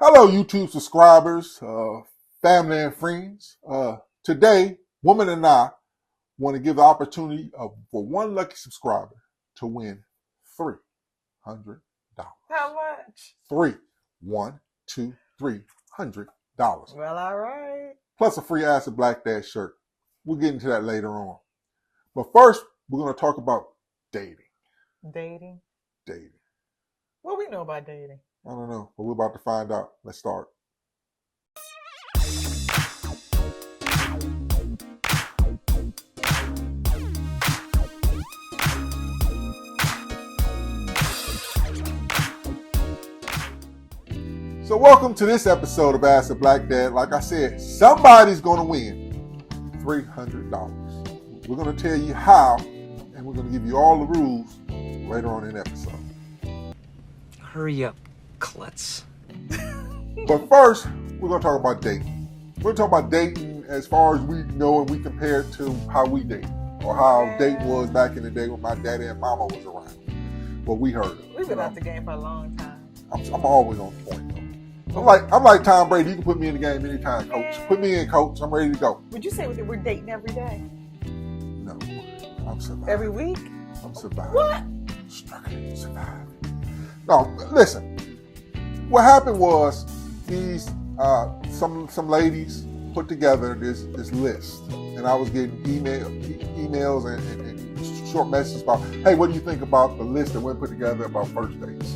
Hello, YouTube subscribers, family and friends. Today, Woman and I want to give the opportunity for one lucky subscriber to win $300. How much? $300. Well, all right. Plus a free Acid Black Dad shirt. We'll get into that later on. But first, we're going to talk about dating. Dating? Dating. What we know about dating? I don't know, but we're about to find out. Let's start. So welcome to this episode of Acid Black Dad. Like I said, somebody's going to win $300. We're going to tell you how, and we're going to give you all the rules later on in the episode. Hurry up, klutz. But first, we're going to talk about dating. We're going to talk about dating as far as we know and we compare it to how we date, or how dating was back in the day when my daddy and mama was around. What we heard of. We've been out the game for a long time. I'm always on point, though. I'm like Tom Brady. You can put me in the game anytime, coach. Put me in, coach. I'm ready to go. Would you say that we're dating every day? No, I'm surviving. Every week? I'm surviving. What? Struggling, surviving. No, listen. What happened was these some ladies put together this list, and I was getting emails and short messages about, hey, what do you think about the list that we put together about first dates?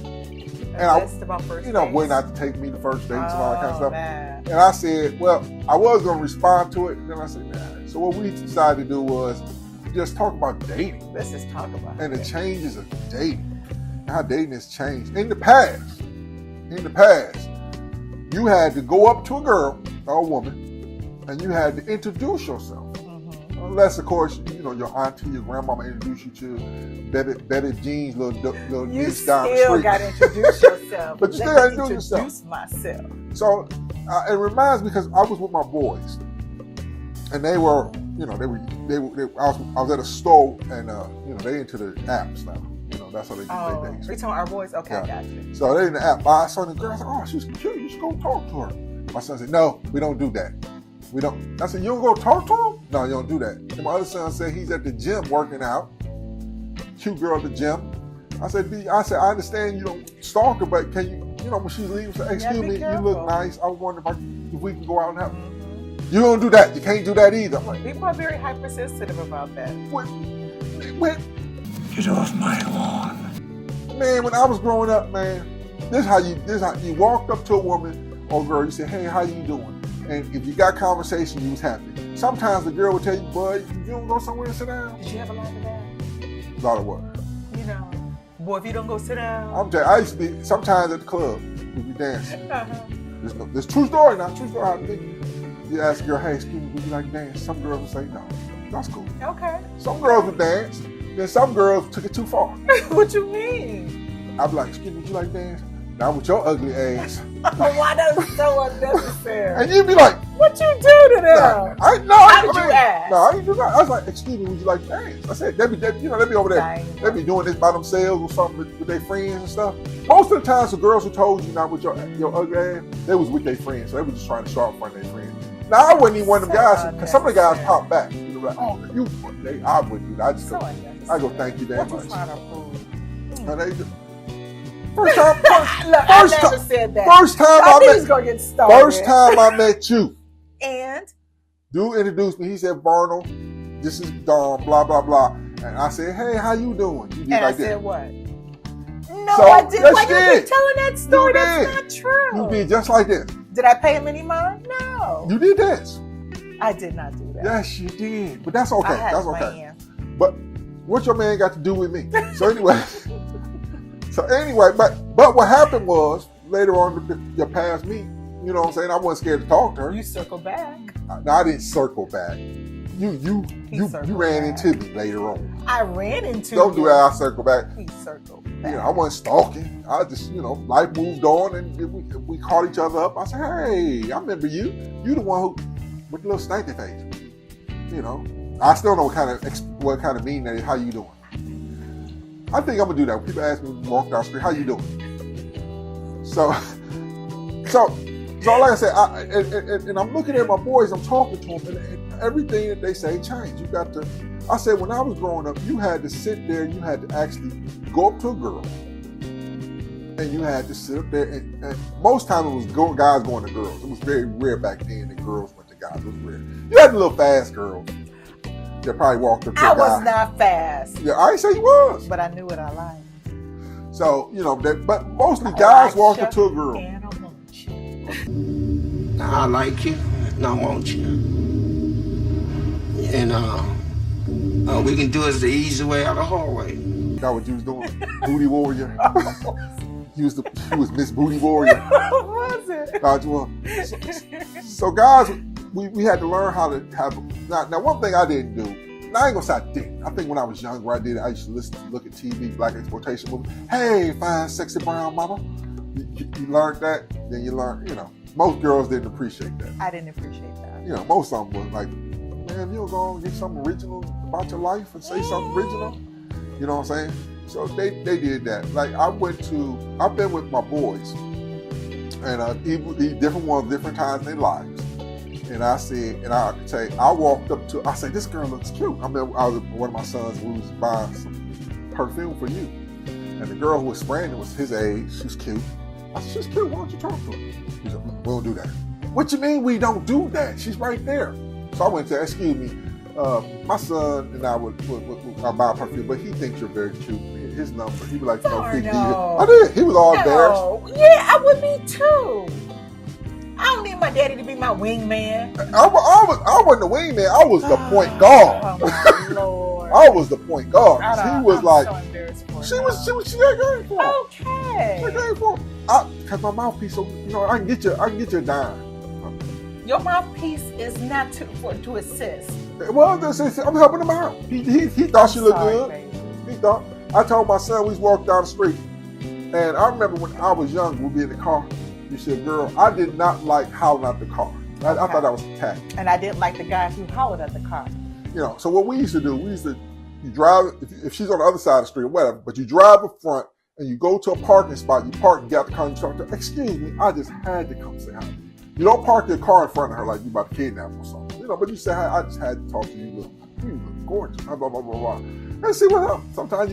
About first dates? Where not to take me to first dates and all that kind of stuff. Man. And I said, well, I was going to respond to it, and then I said, nah. So what we decided to do was just talk about dating. Let's just talk about and it. the changes of dating. How dating has changed. In the past, you had to go up to a girl or a woman, and you had to introduce yourself. Mm-hmm. Unless, of course, your auntie, your grandmama introduced you to Betty Jean's little niece down the street. You still got to introduce yourself. But you still got to introduce yourself. Introduce myself. So it reminds me, because I was with my boys, and they were, I was at a store, and they into the apps now. That's how they do their dates. They telling our boys, okay, Yeah. gotcha. So they in the app. I saw the girl. I said, oh, she's cute. You should go talk to her. My son said, no, we don't do that. We don't. I said, you don't go talk to him? No, you don't do that. And my other son said he's at the gym working out. Cute girl at the gym. I said, I understand you don't stalk her, but can you, when she's leaving, say, excuse me, you look nice. I was wondering if we can go out and have. You don't do that. You can't do that either. I'm like, people are very hypersensitive about that. Get off my lawn. Man, when I was growing up, man, this is how you walked up to a woman or girl, you said, hey, how you doing? And if you got conversation, you was happy. Sometimes the girl would tell you, bud, you don't go somewhere and sit down. Did you have a lot of that? A lot of what? Boy, if you don't go sit down. I'm telling you, I used to be, sometimes at the club, we'd be dancing. This true story now, true story. You ask a girl, hey, excuse me, would you like to dance? Some girls would say, no, that's cool. Okay. Some girls would dance, then some girls took it too far. What you mean? I'd be like, excuse me, would you like to dance? Not with your ugly ass. Why that's so unnecessary? And you'd be like, what you do to them? How did you ask? No, I didn't do that. I was like, excuse me, would you like to dance? I said, they be over there. They be doing this by themselves or something with their friends and stuff. Most of the times, the girls who told you not with your ugly ass, they was with their friends. So they was just trying to show up for their friends. Now, I wasn't even one of them guys, because some of the guys pop back. Like, oh, I wouldn't do that. I just go, thank you very much. And they just, First time I met you. And? Dude introduced me. He said, Barnell, this is Dawn, blah, blah, blah. And I said, hey, how you doing? You did and like I said that. What? No, I didn't. Why you keep telling that story? That's not true. You did just like this. Did I pay him any money? No. You did this. I did not do that. Yes, you did. But that's okay. That's okay. Plans. But what your man got to do with me? So anyway... but what happened was, later on, you passed me, you know what I'm saying? I wasn't scared to talk to her. You circled back. No, I didn't circle back. You ran into me later on. I ran into you. Don't do that, I circle back. He circled back. I wasn't stalking. I just, life moved on and we caught each other up. I said, hey, I remember you. You the one who, with the little stanky face. I still know what kind of meaning that is. How you doing? I think I'm gonna do that. When people ask me, walk down the street, how you doing? So So like I said, and I'm looking at my boys, I'm talking to them, and everything that they say changed. You got to, I said, when I was growing up, you had to sit there, you had to actually go up to a girl, and you had to sit up there, and most times it was guys going to girls. It was very rare back then that girls went to guys. It was rare. You had the little fast girls that probably walked up to a guy. I was not fast. Yeah, I ain't say you was. But I knew what I liked. So, but mostly guys walk up to a girl. And I want you. I like you, and I want you. And we can do it the easy way or the hard way. That what you was doing? Booty warrior. You was Miss Booty Warrior. What was it? So guys, we had to learn how to have. Now one thing I didn't do. Now, I ain't gonna say I didn't. I think when I was younger, I did. I used to look at TV, black exploitation movies. Hey, fine, sexy brown mama. You learned that, then you learned. Most girls didn't appreciate that. I didn't appreciate that. Most of them was like, man, you don't go get something original about your life and say something original. You know what I'm saying? So they did that. Like I've been with my boys, and different ones, different times in their lives. And I said, and I could say, I walked up to, I said, this girl looks cute. I remember I was with one of my sons, we was buying some perfume for you. And the girl who was spraying it was his age. She was cute. I said, she's cute. Why don't you talk to her? He said, we don't do that. What you mean we don't do that? She's right there. So I went to, excuse me, my son and I would buy perfume, but he thinks you're very cute. His number, he'd be like, big deal. I did. He was all embarrassed. Yeah, I would be too. I don't need my daddy to be my wingman. I wasn't the wingman. I was the point guard. Oh my Lord. I was the point guard. He was like, so embarrassed for she got game for him. Okay. She got game for him. Cause my mouthpiece, so I can get you a dime. Your mouthpiece is not to assist. Well, I'm helping him out. He thought she looked good. Baby. He thought. I told my son we was walking down the street, and I remember when I was young, we'd be in the car. You said, girl, I did not like howling at the car. I thought that was attack. And I didn't like the guy who hollered at the car. So what we used to do, you drive, if she's on the other side of the street or whatever, but you drive up front and you go to a parking spot, you park and get out the car and you talk to her, excuse me, I just had to come say hi to you. You don't park your car in front of her like you about to kidnap her or something. But you say, hi, I just had to talk to you. You look gorgeous, blah, blah, blah, blah, blah. And see what happens. Sometimes,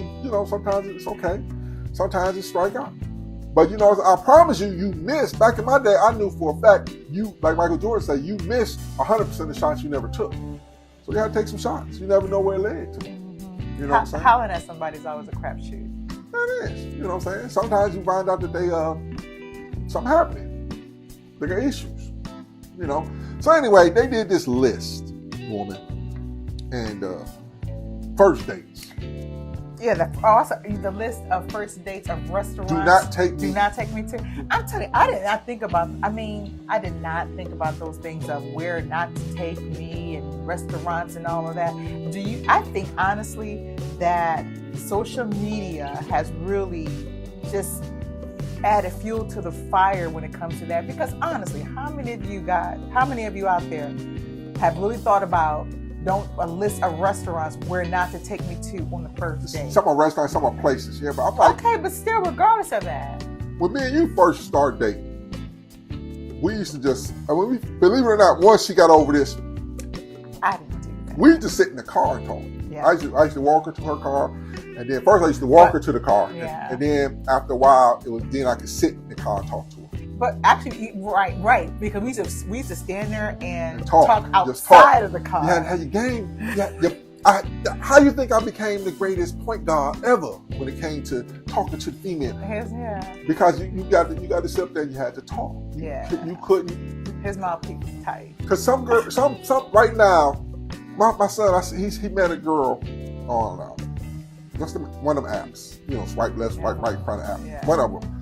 sometimes it's okay. Sometimes it's strike out. But, I promise you missed. Back in my day, I knew for a fact, like Michael Jordan said, you missed 100% of the shots you never took. So you had to take some shots. You never know where it led to. You know what I'm saying? Hollering at somebody's always a crapshoot. That is. You know what I'm saying? Sometimes you find out that they, something happening. They got issues. So anyway, they did this list, woman, and first dates. Yeah, the list of first dates of restaurants. Do not take me to. I'm telling you, I did not think about those things of where not to take me and restaurants and all of that. I think honestly that social media has really just added fuel to the fire when it comes to that. Because honestly, how many of you out there have really thought about a list of restaurants where not to take me to on the first date? Some are restaurants, some are places. Yeah, but I'm like, okay, but still, regardless of that, when me and you first start dating, we used to just, believe it or not, once she got over this, I didn't do that. We used to sit in the car and talk. Yeah. I used to walk her to her car, and then first I used to walk her to the car, and then after a while, then I could sit in the car and talk to her. But actually, right, because we used to stand there and talk outside of the car. You had to have your game. How you think I became the greatest point guard ever when it came to talking to the female? Yeah. Because you got to sit up there and you had to talk. You couldn't. His mouthpiece was tight. Because some right now, my son, he met a girl on one of them apps. Swipe left, swipe right, front of app. Yeah. One of them.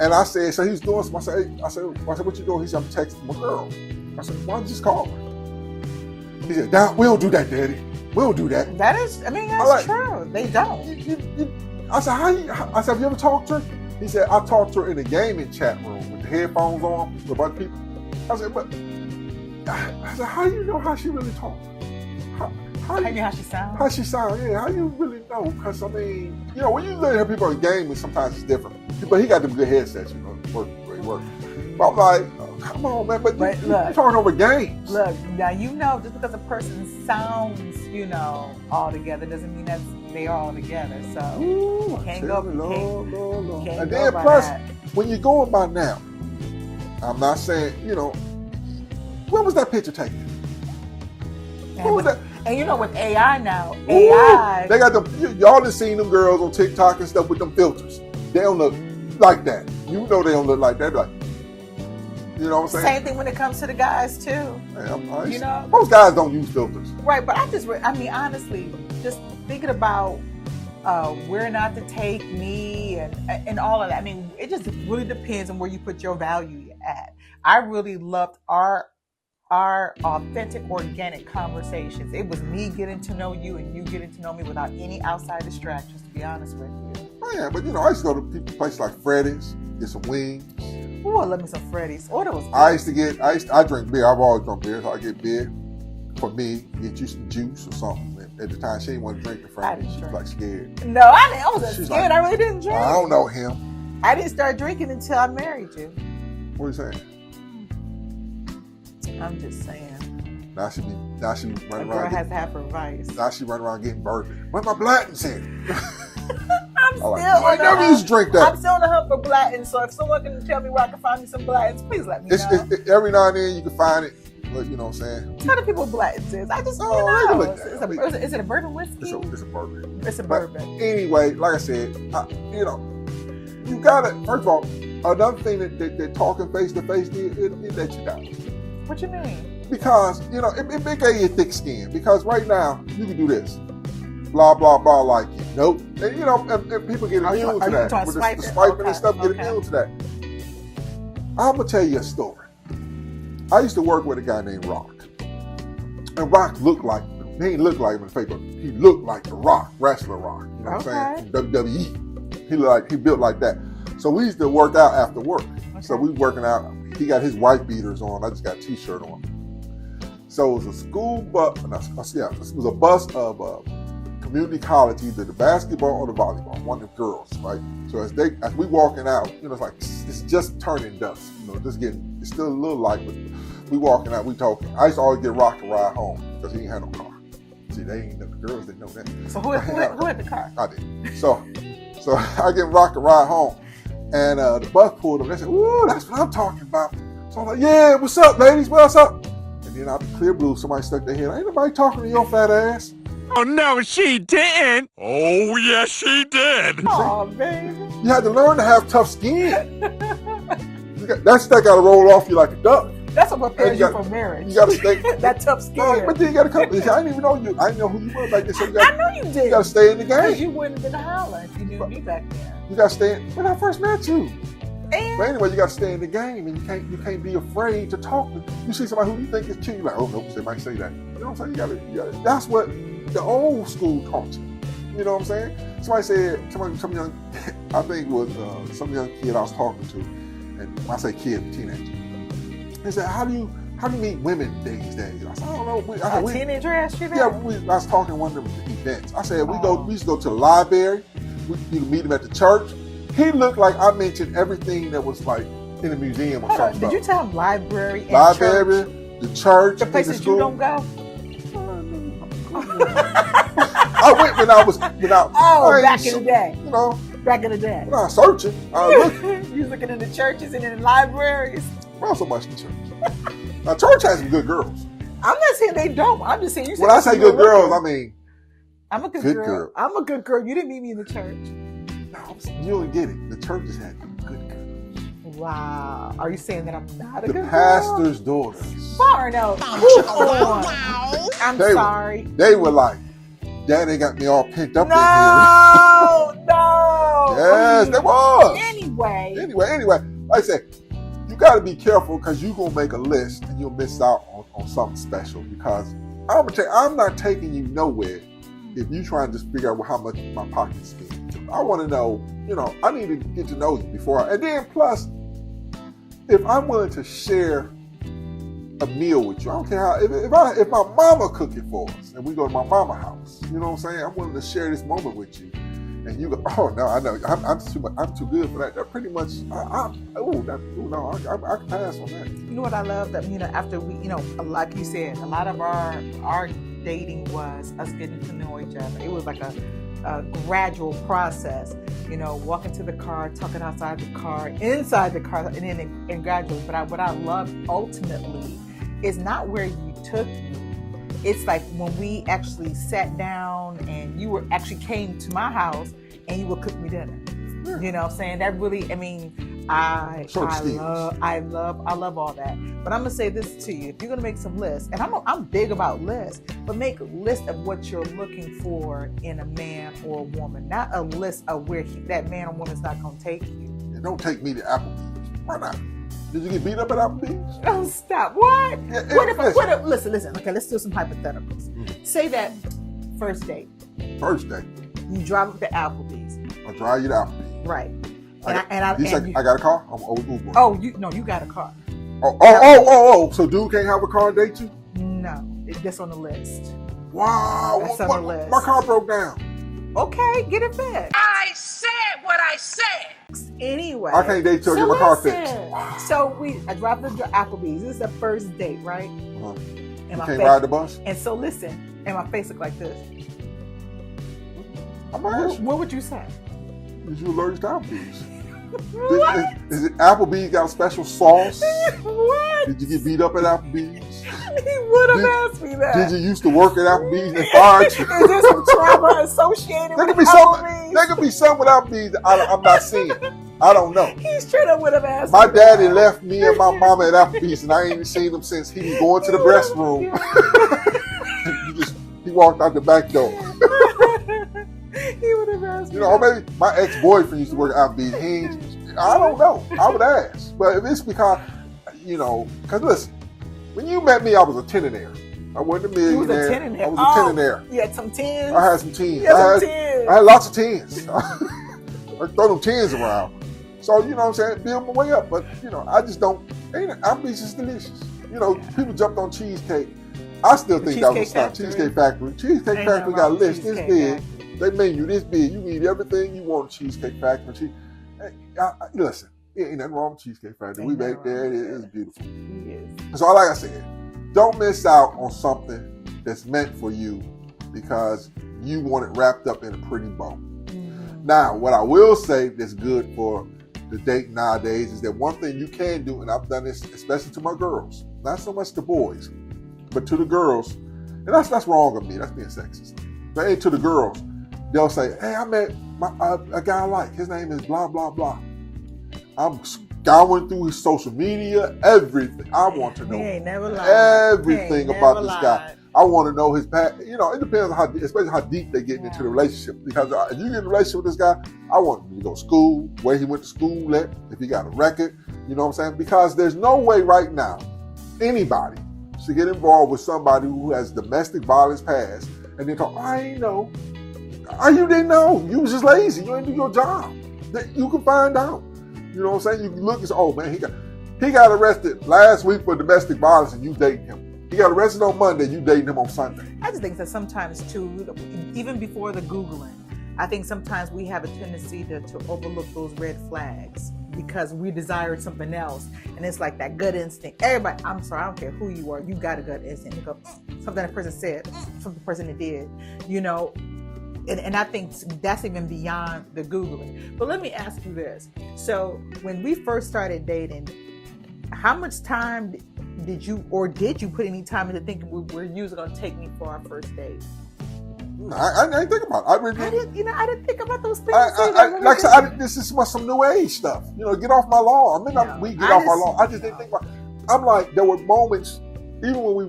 And I said, so he's doing something. I said, what you doing? He said, I'm texting my girl. I said, why don't you just call her? He said, we don't do that, Daddy. We don't do that. That's true. They don't. I said, have you ever talked to her? He said, I talked to her in a gaming chat room with the headphones on with a bunch of people. I said, how do you know how she really talks? How she sounds? How she sounds, yeah. How you really know? Because, when you hear people in gaming, sometimes it's different. But he got them good headsets, work. I'm like, oh, come on, man. But But you're look. talking over games. Look, now just because a person sounds, all together doesn't mean that they are all together. So Ooh, you can't tell go. me, Lord. You can't And go then by plus, that. when you're going by now, I'm not saying, when was that picture taken? When was that? And with AI now, Ooh, AI. they got them. Y'all done seen them girls on TikTok and stuff with them filters. They don't look like that. They don't look like that. Like, you know what I'm saying? Same thing when it comes to the guys too. Man, most guys don't use filters. Right, but honestly, just thinking about where not to take me and all of that. I mean, it just really depends on where you put your value at. I really loved our authentic, organic conversations. It was me getting to know you and you getting to know me without any outside distractions, to be honest with you. Man, but I used to go to places like Freddy's, get some wings. Ooh, I love me some Freddy's. Oh, that was good. I drink beer. I've always drunk beer, so I get beer for me, get you some juice or something. And at the time, she didn't want to drink the Freddy's. She was like scared. No, I didn't. I wasn't She's scared. like, I really didn't drink. I don't know him. I didn't start drinking until I married you. What are you saying? I'm just saying. Now she be running A around. girl has to have her vice. Now she running around getting bourbon. Where my Blanton's at? I'm still I never used to drink that. I'm still on the hunt for Blanton, so if someone can tell me where I can find me some Blattons, please let me know. Every now and then you can find it, but you know what I'm saying? Tell the people what Blanton's is. I just, is it a bourbon whiskey? It's a bourbon. It's a But bourbon. anyway, like I said, you gotta, first of all, another thing that talking face to face did, it let you down. What you mean? Because, it gave you thick skin. Because right now, you can do this. Blah, blah, blah, like you. Nope. And, and people get immune to that. With the swiping and stuff, get immune to that. I'm going to tell you a story. I used to work with a guy named Rock. And Rock he didn't look like him in the face, but he looked like the Rock, wrestler Rock. You know what I'm saying? From WWE. He built like that. So we used to work out after work. Okay. So we working out. He got his white beaters on. I just got a t-shirt on. So it was a school bus. It was a bus of community college, either the basketball or the volleyball. One of the girls, right? So as we walking out, it's like it's just turning dusk. It's still a little light, but we walking out, we talking. I used to always get Rock to ride home because he ain't had no car. See, the girls didn't know that. So who had the car? I did. So I get Rock to ride home. And the bus pulled up. They said, "Ooh, that's what I'm talking about." So I'm like, "Yeah, what's up, ladies? What's up?" And then out the clear blue, somebody stuck their head. "Ain't nobody talking to your fat ass." Oh, no, she didn't. Oh, yes, she did. Oh, baby. You had to learn to have tough skin. That stuff got to roll off you like a duck. That's what prepares you for marriage. You got to stay. That tough skin. Right, but then you got to come. I didn't even know you. I didn't know who you were back then. So I know you did. You got to stay in the game. Because you wouldn't have been a holler if you knew me back then. You got to stay in. When I first met you. And but anyway, you got to stay in the game, and you can't be afraid to talk. You see somebody who you think is cute, you're like, "Oh no, they might say that." You know what I'm saying? You got to. That's what the old school taught you. You know what I'm saying? Somebody said, some young, I think it was some young kid I was talking to, and when I say kid, teenager. He said, "How do you meet women these days?" I said, "I don't know." A teenager asked you that? Yeah, I was talking at one of the events. I said, we used to go to the library. You could meet him at the church. He looked like I mentioned everything that was like in a museum or something. Did you tell him library and library, church? the church, the places you don't go? I went when I was back in the day. Back in the day. When I was searching, I was looking. You was looking in the churches and in the libraries. Not so much in church. Now, church has some good girls. I'm not saying they don't. I'm just saying you. When I say good girls, I mean I'm a good girl. I'm a good girl. You didn't meet me in the church. No, you don't get it. The churches had good girls. Wow. Are you saying that I'm not a good girl? The pastor's daughters. Far no. I'm sorry. They were like, Daddy got me all pent up in here. No. Yes, they was. Anyway. Like I said, you got to be careful because you're going to make a list and you'll miss out on something special. Because I'm going to tell you, I'm not taking you nowhere if you try and just figure out how much my pocket's spend. I want to know, I need to get to know you before. And then plus, if I'm willing to share a meal with you, I don't care how, if my mama cook it for us and we go to my mama's house, you know what I'm saying? I'm willing to share this moment with you. and you go, oh no, I know, I'm too good for that. That pretty much, I can pass on that. You know what I love? That, after we, like you said, a lot of our dating was us getting to know each other. It was like a gradual process. Walking to the car, talking outside the car, inside the car, and then and gradually. But what I love ultimately is not where you took me. It's like when we actually sat down and you actually came to my house and you would cook me dinner. Yeah. You know what I'm saying? That really, I love all that. But I'm gonna say this to you: if you're gonna make some lists, and I'm big about lists, but make a list of what you're looking for in a man or a woman, not a list of where that man or woman's not gonna take you. And don't take me to Applebee's. Why not? Did you get beat up at Applebee's? Oh, stop! What? Yeah, what if? Listen. Okay, let's do some hypotheticals. Mm-hmm. Say that first date. First date. You drive up to Applebee's. I drive you to Applebee's. Right. I got a car? I'm Uber. Oh, you got a car. Oh. So dude can't have a car and date you? No. That's on the list. Wow. That's on the list. My car broke down. Okay, get it fixed. I said what I said. Anyway. I can't date you till I get my car fixed. Wow. So I drive to Applebee's. This is the first date, right? Uh-huh. And you my can't ride the bus? And so listen, and my face look like this. What would you say? Is you allergic to Applebee's? Is it Applebee's got a special sauce? What? Did you get beat up at Applebee's? He would have asked me that. Did you used to work at Applebee's and fired you? Is there some trauma associated with Applebee's? There could be some with Applebee's I'm not seeing. I don't know. He straight up would have asked my me daddy that. left me and my mama at Applebee's, and I ain't seen him since. He was going to the restroom. He walked out the back door. He would have asked me. Or maybe my ex-boyfriend used to work at Applebee's. I don't know. I would ask. But if it's because, because listen, when you met me, I was a tenanaire. I wasn't a millionaire. You was a tenanaire. I was a tenanaire. You had some tens? I had some tens. I had lots of tens. I throw them tens around. So, you know what I'm saying? Build my way up. But, I just don't. Applebee's is delicious. People jumped on cheesecake. I still think that was not Cheesecake Factory. Cheesecake Factory got a list this big. They menu this big. You can eat everything you want at Cheesecake Factory. Listen, it ain't nothing wrong with Cheesecake Factory. We make there. It is beautiful. So like I said, don't miss out on something that's meant for you because you want it wrapped up in a pretty bow. Mm-hmm. Now, what I will say that's good for the date nowadays is that one thing you can do, and I've done this especially to my girls, not so much the boys, but to the girls, and that's wrong of me. That's being sexist. But hey, to the girls, they'll say, "Hey, I met a guy I like. His name is blah blah blah." I'm scouring through his social media, everything. I want to know everything about this guy. I want to know his past. It depends on especially how deep they get into the relationship. Because if you get in a relationship with this guy, I want him to go to school, where he went to school at, if he got a record. You know what I'm saying? Because there's no way right now anybody should get involved with somebody who has domestic violence past and then talk, I ain't know. You didn't know. You was just lazy. You didn't do your job. You can find out. You know what I'm saying? You can look and say, oh man, he got arrested last week for domestic violence and you dating him. He got arrested on Monday, you dating him on Sunday. I just think that sometimes too, even before the Googling, I think sometimes we have a tendency to overlook those red flags because we desire something else. And it's like that gut instinct. Everybody, I'm sorry, I don't care who you are, you got a gut instinct. You go, something that person said, something the person did, And I think that's even beyond the Googling. But let me ask you this. So when we first started dating, how much time did you put any time into thinking were you going to take me for our first date? I didn't think about it. I didn't think about those things. This is some new age stuff. Get off my lawn. We get off our lawn. I just didn't think about it. I'm like, there were moments, even when we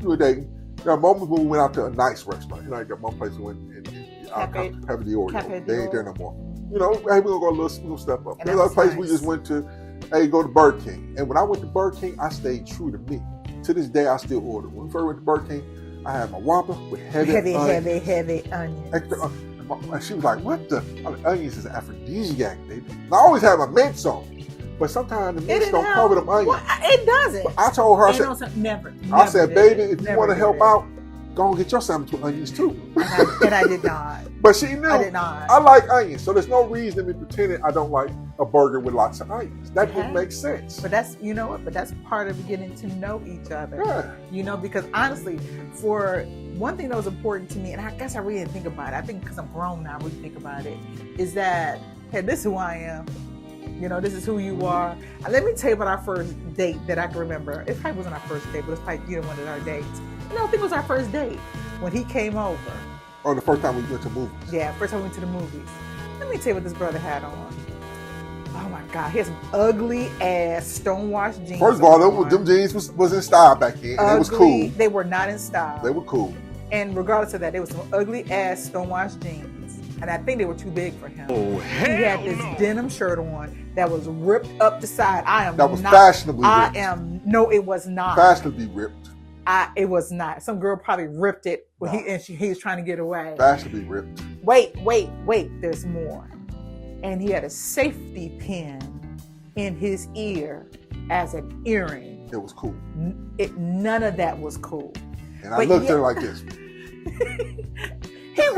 were dating, there were moments when we went out to a nice restaurant. Like that one place we went in Cafe de Oreo. They ain't there no more. Hey, we're going to go a little step up. There's another place we just went to, hey, go to Burger King. And when I went to Burger King, I stayed true to me. To this day, I still order. When we first went to Burger King, I had my Whopper with heavy onions. Extra onions. And she was like, what the? Onions is an aphrodisiac, baby. And I always have my mints on. But sometimes the mints don't cover them onions. Well, it doesn't. But I told her, I said, baby, if you want to help out, go and get your sandwich with onions too. And I did not. But she knew. I did not. I like onions, so there's no reason to be pretending I don't like a burger with lots of onions. That didn't make sense. But that's, you know what? But that's part of getting to know each other. Yeah. You know, because honestly, for one thing that was important to me, and I guess I really didn't think about it. I think because I'm grown now, I really think about it. Is that, hey, this is who I am. You know, this is who you are. Let me tell you about our first date that I can remember. It probably wasn't our first date, but it's probably one of our dates. I think it was our first date when he came over. Oh, the first time we went to movies. Yeah, first time we went to the movies. Let me tell you what this brother had on. Oh my God, he had some ugly ass stonewashed jeans. First of all, them jeans was in style back then, and it was cool. They were not in style. They were cool. And regardless of that, there was some ugly ass stonewashed jeans. And I think they were too big for him. Oh, hell He had this denim shirt on that was ripped up the side. That was fashionably ripped. No, it was not. Fashionably ripped. It was not. Some girl probably ripped it when he was trying to get away. Fashionably ripped. Wait, there's more. And he had a safety pin in his ear as an earring. It was cool. None of that was cool. And I looked at her like this. He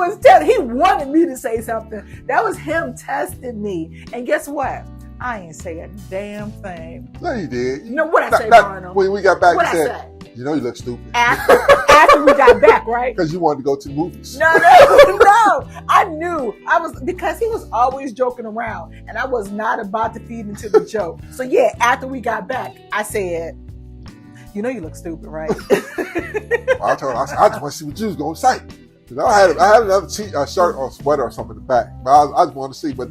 wanted me to say something. That was him testing me. And guess what? I ain't say a damn thing. No, you did. You know what I say, Barnum? When we got back, What you I said, you know you look stupid. After we got back, right? Because you wanted to go to the movies. No. I knew. Because he was always joking around. And I was not about to feed into the joke. So yeah, after we got back, I said, you know you look stupid, right? I told her, I just want to see what you was going to say. I had another shirt or sweater or something in the back, but I just wanted to see. But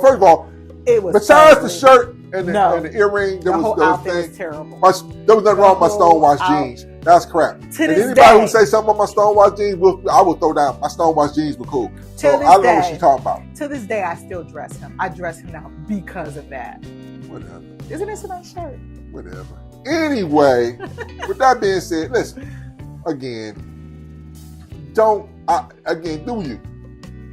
first of all, it was besides the shirt and the earring, there whole was outfit things. was terrible. There was nothing wrong with my stonewashed jeans. That's crap. And anybody who say something about my stonewashed jeans, I will throw down. My stonewashed jeans were cool. So I don't know what she's talking about. To this day, I still dress him. I dress him now because of that. Whatever. Isn't this a nice shirt? Whatever. Anyway, with that being said, listen, again, do you?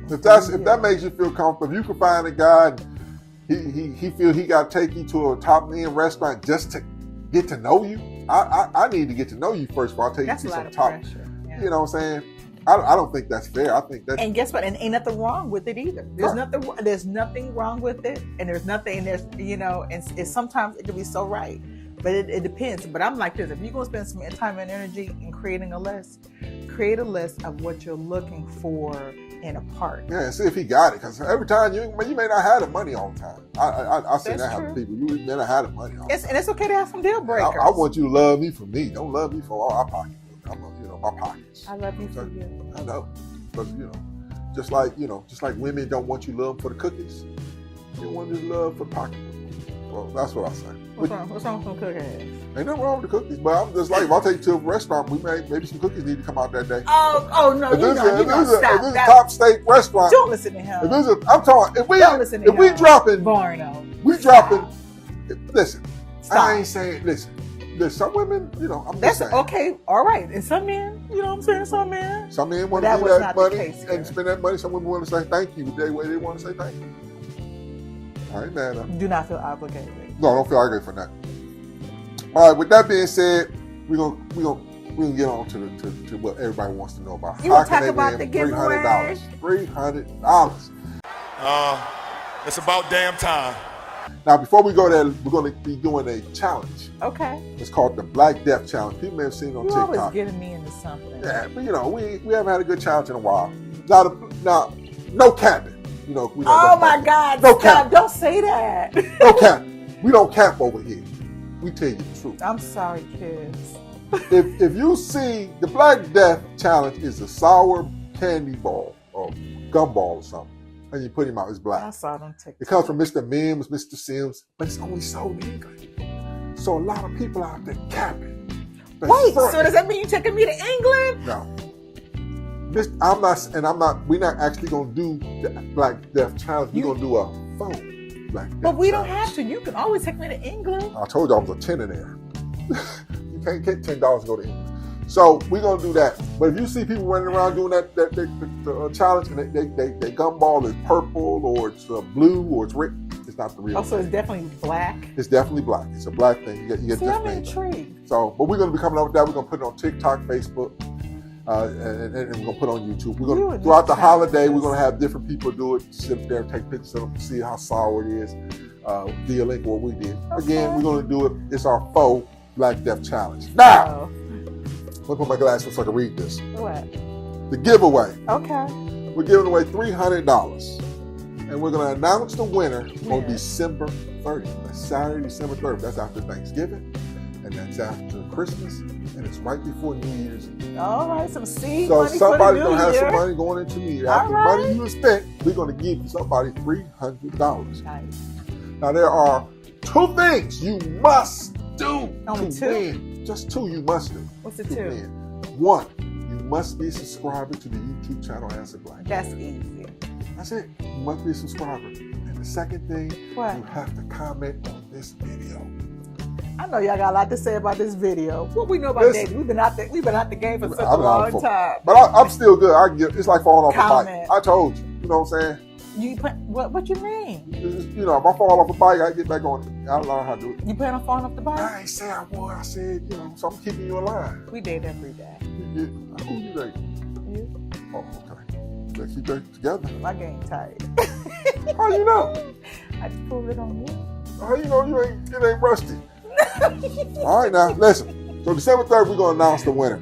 If that makes you feel comfortable, if you can find a guy and he feel he got to take you to a top end restaurant just to get to know you, I need to get to know you first before I take you to some top. Yeah. You know what I'm saying? I don't think that's fair. I think that. And guess what? And ain't nothing wrong with it either. There's nothing wrong with it, and and sometimes it can be so right. But it depends. But I'm like this: if you're gonna spend some time and energy in creating a list, create a list of what you're looking for in a partner. Yeah, and see if he got it. Because every time you may not have the money all the time. I see that happen to people. You may not have the money all the time. And it's okay to have some deal breakers. I want you to love me for me. Don't love me for all our pockets. My pockets. I love you for you. I know, but just like women don't want you to love them for the cookies. They want you to love for the pocketbook. Well, that's what I say. What's wrong with some cookies? Ain't nothing wrong with the cookies, but I'm just like, if I take you to a restaurant, maybe some cookies need to come out that day. Oh no, if you don't stop. If this is a top steak restaurant, don't listen to him. I'm talking. If we dropping, Barno, we dropping. Listen, stop. I ain't saying. Listen, there's some women, I'm that's just saying. Okay, all right. And some men, you know what I'm saying? Some men want to do that money and spend that money. Some women want to say thank you the way they want to say thank you. I ain't mad at them. Do not feel obligated. No, don't feel obligated for that. All right. With that being said, we're gonna get on to what everybody wants to know about. You want to talk about the giveaway? $300. It's about damn time. Now, before we go there, we're going to be doing a challenge. Okay. It's called the Black Death Challenge. People may have seen it on TikTok. You're always getting me into something. Yeah, but we haven't had a good challenge in a while. Now, no capping. Oh my God! No stop! Don't say that. No cap. We don't cap over here. We tell you the truth. I'm sorry, kids. If you see the Black Death Challenge is a sour candy ball or gumball or something, and you put him out, it's black. I saw them TikTok. It comes from Mr. Mims, Mr. Sims, but it's only sold in England. So a lot of people out there capping. Wait, so does that mean you're taking me to England? No. We're not actually going to do the Black Death Challenge. We're going to do a phone Black Death But we challenge. don't have to. You can always take me to England. I told you I was a tenner. You can't get $10 to go to England. So we're going to do that. But if you see people running around doing that challenge and they gumball is purple or it's blue or it's red, it's not the real thing. So it's definitely black? It's definitely black. It's a black thing. You get I'm intrigued. So, but we're going to be coming up with that. We're going to put it on TikTok, Facebook. and we're gonna put on YouTube. We're gonna throughout the holiday. We're gonna have different people do it. Sit there and take pictures of them, see how sour it is. Via link what we did. Again, we're gonna do it. It's our faux Black Death Challenge. Now, let me put my glasses so I can read this. What? The giveaway. Okay. We're giving away $300, and we're gonna announce the winner on December 30th. That's Saturday, December 30th. That's after Thanksgiving, and that's after Christmas, and it's right before New Year's. All right, some seed so money somebody for the gonna New have Year. some money going into New Year. After the money you spent, we're gonna give you somebody $300. Nice. Now there are 2 things you must do Only to 2? win. Just 2 you must do. What's the to 2? win. 1, you must be a subscriber to the YouTube channel Acid Black. That's easy. That's it. You must be a subscriber. And the second thing, What? you have to comment on this video. I know y'all got a lot to say about this video. What we know about dating? We've been out the game for such a long time. But I'm still good. I can get. It's like falling off a bike. I told you. You know what I'm saying? You what you mean? You know, if I fall off a bike, I get back on it. I learn how to do it. You plan on falling off the bike? I ain't say I would. I said, you know, so I'm keeping you alive. We date every day. Who you date? You? Oh, okay. Let's keep that together. My game tight. How you know? I just pulled it on you. How you know it ain't rusty? All right, now listen. So December 3rd, we're gonna announce the winner.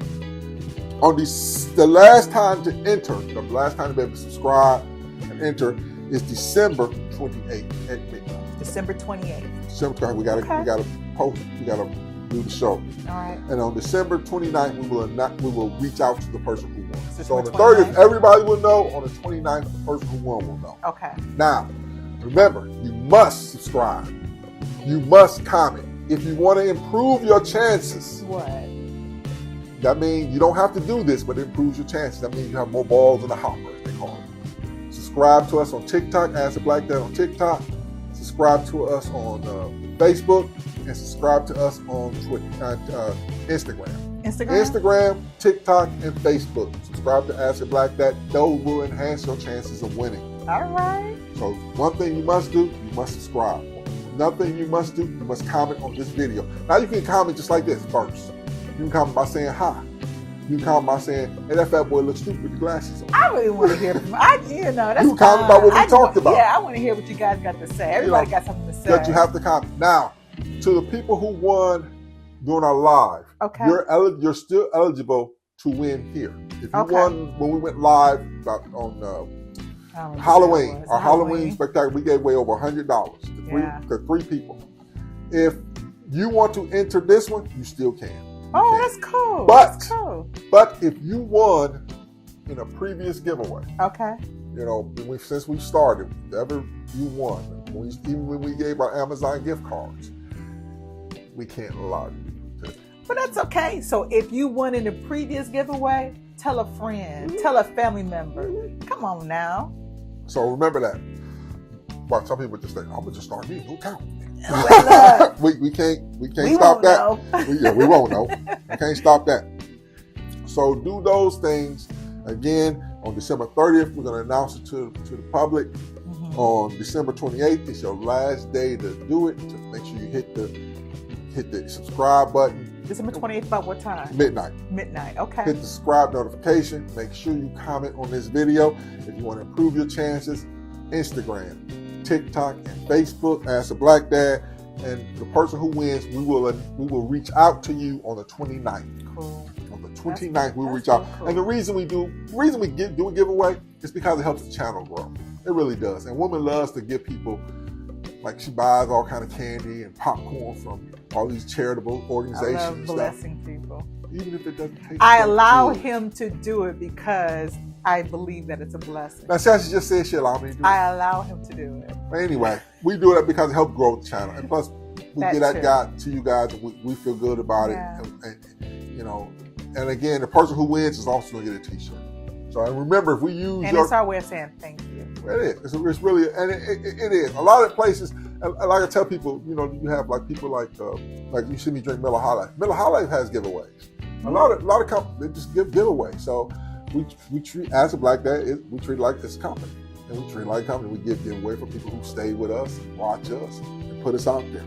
On the last time to enter, the last time to be able to subscribe and enter is December 28th at midnight. December 28th. December 28th. We gotta post. We gotta do the show. All right. And on December 29th, we will reach out to the person who won. So on the 29th? 30th, everybody will know. On the 29th, the person who won will know. Okay. Now, remember, you must subscribe. You must comment. If you want to improve your chances, What? that means you don't have to do this, but it improves your chances. That means you have more balls in the hopper, as they call it. Subscribe to us on TikTok, Acid Black Dad on TikTok. Subscribe to us on Facebook, and subscribe to us on Twitter, Instagram. Instagram, TikTok, and Facebook. Subscribe to Acid Black Dad. Those will enhance your chances of winning. All right. So one thing you must do, you must subscribe. Another thing you must do, you must comment on this video. Now you can comment just like this first. You can comment by saying hi. You can comment by saying, hey, that fat boy looks stupid with the glasses on. I really want to hear from that's You can comment about what we talked about. Yeah, I want to hear what you guys got to say. Everybody got something to say. That you have to comment. Now, to the people who won during our live, okay, you're still eligible to win here. If you won when we went live on Halloween, our Halloween spectacular, we gave away over $100 to 3 people. If you want to enter this one, you still can. That's cool. But if you won in a previous giveaway, you know, since we started, whatever you won, even when we gave our Amazon gift cards, we can't allow you to. But that's okay. So if you won in the previous giveaway, tell a friend, tell a family member. Come on now. So remember that. But some people just think, I'm gonna just start me. No count. we can't stop that. We won't know. We can't stop that. So do those things. Again, on December 30th, we're gonna announce it to the public. On December 28th, it's your last day to do it. To make sure you hit the subscribe button. December 28th, about what time? Midnight. Okay. Hit the subscribe notification. Make sure you comment on this video. If you want to improve your chances, Instagram, TikTok, and Facebook, Acid Black Dad. And the person who wins, we will reach out to you on the 29th. Cool. On the 29th, we'll reach out. Cool. And the reason we do a giveaway is because it helps the channel grow. It really does. And woman loves to give people, like she buys all kind of candy and popcorn from all these charitable organizations. I love blessing people. Even if it doesn't take. I allow him to do it because I believe that it's a blessing. Now, Sassy just said she allowed me to do it. I allow him to do it. But anyway, we do that because it helps grow the channel. And plus, we get that guy to you guys, and we feel good about it. And, you know, and again, the person who wins is also going to get a t-shirt. So remember, if we use it's our way of saying thank you. It is. It's really, and it is. A lot of places, like I tell people, you know, you have like people like you see me drink Miller High Life. Miller High Life has giveaways. A lot of companies, they just give giveaways. So we treat Acid Black Dad, we treat it like this company. And we treat it like a company. We give giveaway for people who stay with us, watch us, and put us out there.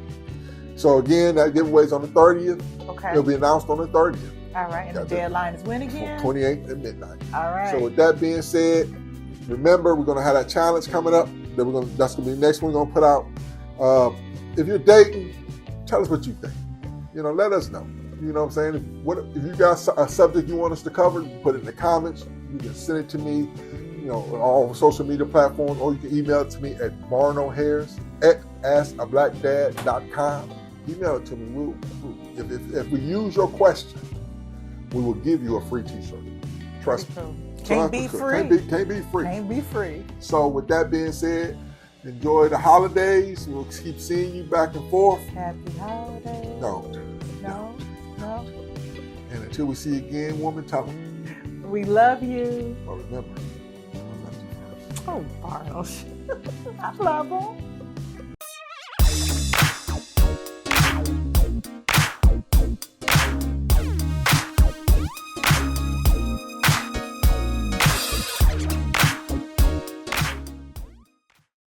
So again, that giveaway is on the 30th. Okay. It'll be announced on the 30th. All right. And the deadline is when again? 28th at midnight. All right. So with that being said, remember we're gonna have that challenge coming up. That's gonna be the next one we're gonna put out. If you're dating, tell us what you think. Let us know. You know what I'm saying? If you got a subject you want us to cover, you can put it in the comments. You can send it to me, on all social media platforms, or you can email it to me at marnoharris@askablackdad.com. Email it to me. If we use your question, we will give you a free t-shirt. Trust me. Can't be free. Can't be free. Can't be free. So with that being said, enjoy the holidays. We'll keep seeing you back and forth. Happy holidays. No. And until we see you again, woman, tell them. We love you. But remember, I love you first. Oh, Barnos. I love him.